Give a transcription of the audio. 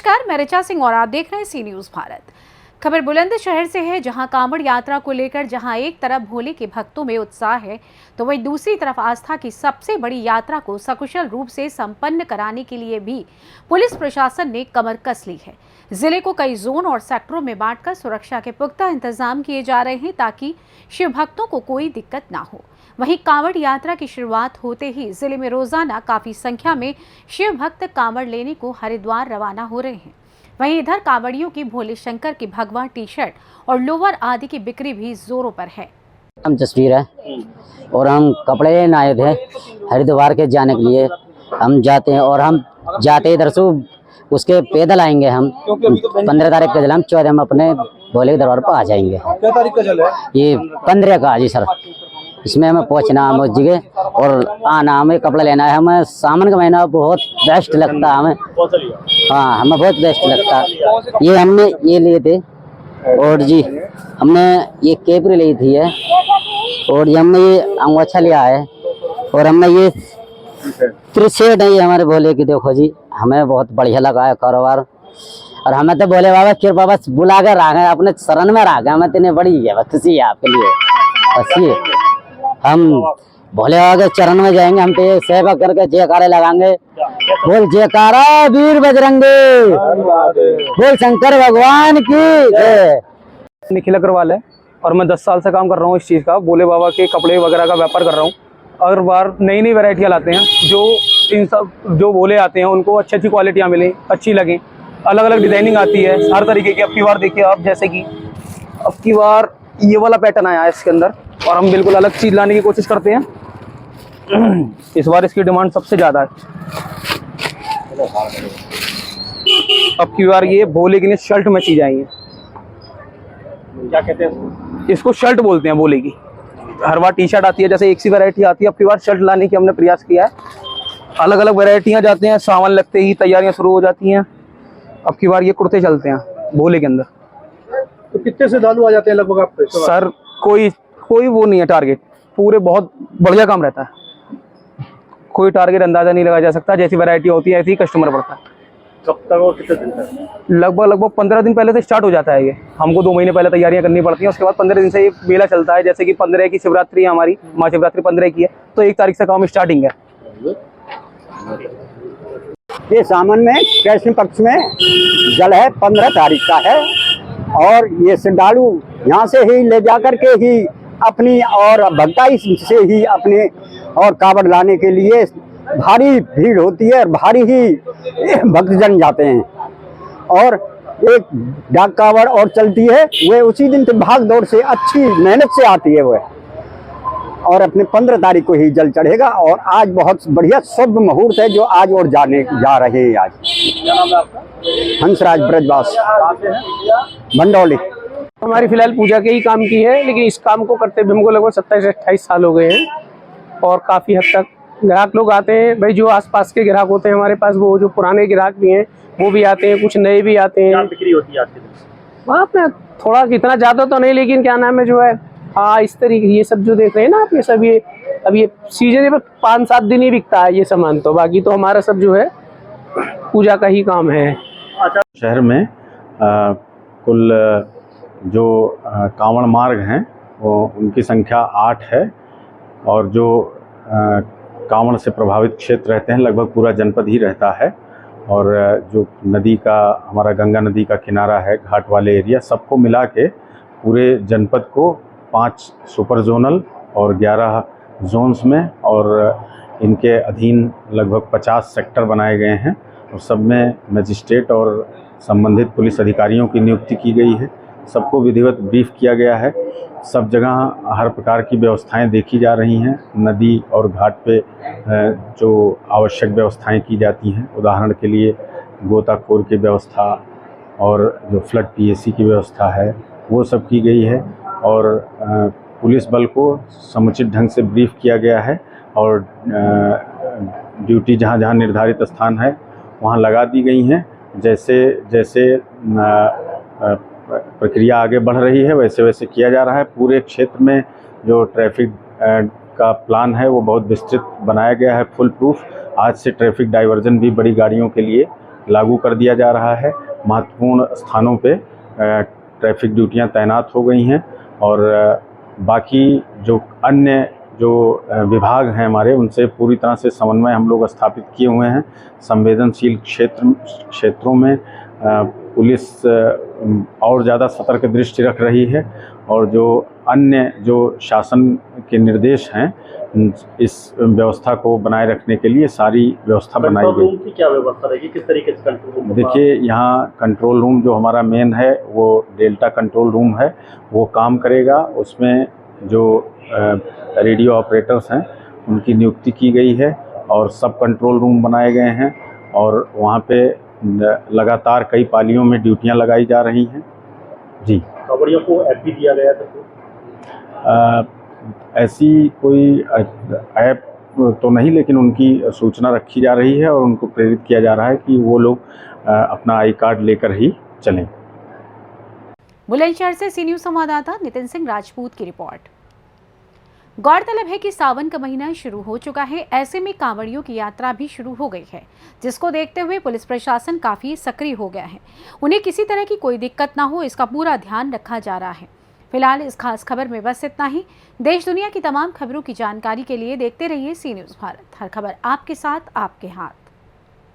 नमस्कार, मैं ऋचा सिंह और आप देख रहे हैं सी न्यूज़ भारत। खबर बुलंदशहर से है, जहां कांवड़ यात्रा को लेकर जहां एक तरफ भोले के भक्तों में उत्साह है, तो वहीं दूसरी तरफ आस्था की सबसे बड़ी यात्रा को सकुशल रूप से संपन्न कराने के लिए भी पुलिस प्रशासन ने कमर कस ली है। जिले को कई जोन और सेक्टरों में बांटकर सुरक्षा के पुख्ता इंतजाम किए जा रहे हैं ताकि शिव भक्तों को कोई दिक्कत ना हो। वहीं कांवड़ यात्रा की शुरुआत होते ही जिले में रोजाना काफी संख्या में शिव भक्त कांवड़ लेने को हरिद्वार रवाना हो रहे हैं। वहीं इधर कांवड़ियों की भोले शंकर की भगवा टी शर्ट और लोअर आदि की बिक्री भी जोरों पर है। हम जसवीर है और हम कपड़े लेने आए थे हरिद्वार के जाने के लिए। हम जाते हैं और हम जाते इधर से उसके पैदल आएंगे। हम 15 तारीख का जल, हम 14 हम अपने भोले के दरबार पर आ जाएंगे। क्या तारीख का जल है? ये 15 का जी सर। इसमें हमें पहुंचना हम उस जगह और आना, हमें कपड़ा लेना है। हमें सामान का महीना बहुत बेस्ट लगता है हमें। हाँ, हमें बहुत बेस्ट लगता है। ये हमने ये लिए थे और जी हमने ये केपरी ली थी है और ये हमने ये अंगोछा लिया है और हमने ये त्रिशेट है ये हमारे भोले की। देखो जी, हमें बहुत बढ़िया लगा है कारोबार और हमें तो बोले बाबा कृपा बस बुला कर रहा है, अपने शरण में रहा गया। हमें इतनी बड़ी है खुशी है आपके लिए। बस ये हम भोले बाबा के चरण में जाएंगे। हम तो ये सेवा करके जयकारे लगाएंगे। बोल जयकारा वीर बजरंगी, बोल शंकर भगवान की। निखिल अग्रवाल है और मैं 10 साल से काम कर रहा हूँ इस चीज़ का। भोले बाबा के कपड़े वगैरह का व्यापार कर रहा हूँ। हर बार नई नई वैरायटियाँ लाते हैं जो भोले आते हैं उनको अच्छी अच्छी क्वालिटियाँ मिलें, अच्छी लगें। अलग अलग डिजाइनिंग आती है हर तरीके की। अब की बार देखिए आप, जैसे कि अब की बार ये वाला पैटर्न आया है इसके अंदर और हम बिल्कुल अलग चीज़ लाने की कोशिश करते हैं। इस बार इसकी डिमांड सबसे ज़्यादा है। अब की बार ये भोले के लिए शर्ट में चीज़ आई है। क्या कहते हैं इसको? शर्ट बोलते हैं भोले की। हर बार टी शर्ट आती है, जैसे एक सी वैरायटी आती है। अब की बार शर्ट लाने की हमने प्रयास किया है। अलग अलग वैरायटियाँ जाते हैं, सावन लगते ही तैयारियाँ शुरू हो जाती हैं। अब की बार ये कुर्ते चलते हैं भोले के अंदर। तो कितने श्रद्धालु आ जाते हैं लगभग आप पे? सर कोई वो नहीं है टारगेट, पूरे बहुत बढ़िया काम रहता है। कोई टारगेट अंदाजा नहीं लगाया जा सकता। जैसी वैरायटी होती है ऐसे ही कस्टमर बढ़ता है। कब तक और कितने दिन तक? लगभग 15 दिन पहले से स्टार्ट हो जाता है ये। हमको 2 महीने पहले तैयारियां करनी पड़ती हैं। उसके बाद 15 दिन से ये मेला चलता है। जैसे कि 15 की शिवरात्रि है हमारी, महाशिवरात्रि 15 की है, तो 1 तारीख से काम स्टार्टिंग है। ये सावन में कृष्ण पक्ष में जल है, 15 तारीख का है और ये श्रद्धालु यहाँ से ही ले जाकर के ही अपनी और भक्ताई से ही अपने और कावड़ लाने के लिए भारी भीड़ होती है और भारी ही भक्तजन जाते हैं। और एक डाक कावड़ और चलती है, वे उसी दिन से भाग दौड़ से अच्छी मेहनत से आती है वह, और अपने 15 तारीख को ही जल चढ़ेगा। और आज बहुत बढ़िया शुभ मुहूर्त है जो आज और जाने जा रहे हैं। आज क्या नाम है आपका? हंसराज ब्रजवास, भंडौली। हमारी फिलहाल पूजा के ही काम की है, लेकिन इस काम को करते हुए हमको लगभग 27-28 साल हो गए हैं और काफ़ी हद तक ग्राहक लोग आते हैं। भाई जो आसपास के ग्राहक होते हैं हमारे पास, वो जो पुराने ग्राहक भी हैं वो भी आते हैं, कुछ नए भी आते हैं। क्या बिक्री होती है आज के दिन? वहाँ पे थोड़ा इतना ज़्यादा तो नहीं, लेकिन क्या नाम है जो है, हाँ इस तरीके ये सब जो देख रहे हैं ना आप, ये सब ये अब ये सीजन में 5-7 दिन ही बिकता है ये सामान। तो बाकी तो हमारा सब जो है पूजा का ही काम है। शहर में कुल जो कांवड़ मार्ग हैं वो उनकी संख्या 8 है और जो कांवड़ से प्रभावित क्षेत्र रहते हैं लगभग पूरा जनपद ही रहता है। और जो नदी का, हमारा गंगा नदी का किनारा है, घाट वाले एरिया, सबको मिला के पूरे जनपद को 5 सुपर जोनल और 11 जोन्स में और इनके अधीन लगभग 50 सेक्टर बनाए गए हैं और सब में मजिस्ट्रेट और संबंधित पुलिस अधिकारियों की नियुक्ति की गई है। सबको विधिवत ब्रीफ किया गया है। सब जगह हर प्रकार की व्यवस्थाएं देखी जा रही हैं। नदी और घाट पे जो आवश्यक व्यवस्थाएं की जाती हैं, उदाहरण के लिए गोताखोर की व्यवस्था और जो फ्लड पीएसी की व्यवस्था है वो सब की गई है। और पुलिस बल को समुचित ढंग से ब्रीफ किया गया है और ड्यूटी जहां जहां निर्धारित स्थान है वहां लगा दी गई हैं। जैसे जैसे प्रक्रिया आगे बढ़ रही है वैसे वैसे किया जा रहा है। पूरे क्षेत्र में जो ट्रैफिक का प्लान है वो बहुत विस्तृत बनाया गया है, फुल प्रूफ। आज से ट्रैफिक डाइवर्जन भी बड़ी गाड़ियों के लिए लागू कर दिया जा रहा है। महत्वपूर्ण स्थानों पे ट्रैफिक ड्यूटियां तैनात हो गई हैं और बाकी जो अन्य जो विभाग हैं हमारे, उनसे पूरी तरह से समन्वय हम लोग स्थापित किए हुए हैं। संवेदनशील क्षेत्रों में पुलिस और ज़्यादा सतर्क दृष्टि रख रही है और जो अन्य जो शासन के निर्देश हैं, इस व्यवस्था को बनाए रखने के लिए सारी व्यवस्था बनाई कंट्रोल गई। रूम की क्या व्यवस्था रहेगी, किस तरीके से कंट्रोल रूम? देखिए, यहाँ कंट्रोल रूम जो हमारा मेन है वो डेल्टा कंट्रोल रूम है, वो काम करेगा। उसमें जो रेडियो ऑपरेटर्स हैं उनकी नियुक्ति की गई है और सब कंट्रोल रूम बनाए गए हैं और वहाँ पे लगातार कई पालियों में ड्यूटियाँ लगाई जा रही हैं। जी, कांवड़ियों को ऐप भी दिया गया था? ऐसी कोई ऐप तो नहीं, लेकिन उनकी सूचना रखी जा रही है और उनको प्रेरित किया जा रहा है कि वो लोग अपना आई कार्ड लेकर ही चलें। बुलंदशहर से सी न्यूज संवाददाता नितिन सिंह राजपूत की रिपोर्ट। गौरतलब है कि सावन का महीना शुरू हो चुका है, ऐसे में कांवड़ियों की यात्रा भी शुरू हो गई है, जिसको देखते हुए पुलिस प्रशासन काफी सक्रिय हो गया है। उन्हें किसी तरह की कोई दिक्कत ना हो, इसका पूरा ध्यान रखा जा रहा है। फिलहाल इस खास खबर में बस इतना ही। देश दुनिया की तमाम खबरों की जानकारी के लिए देखते रहिए सी न्यूज भारत। हर खबर आपके साथ, आपके हाथ।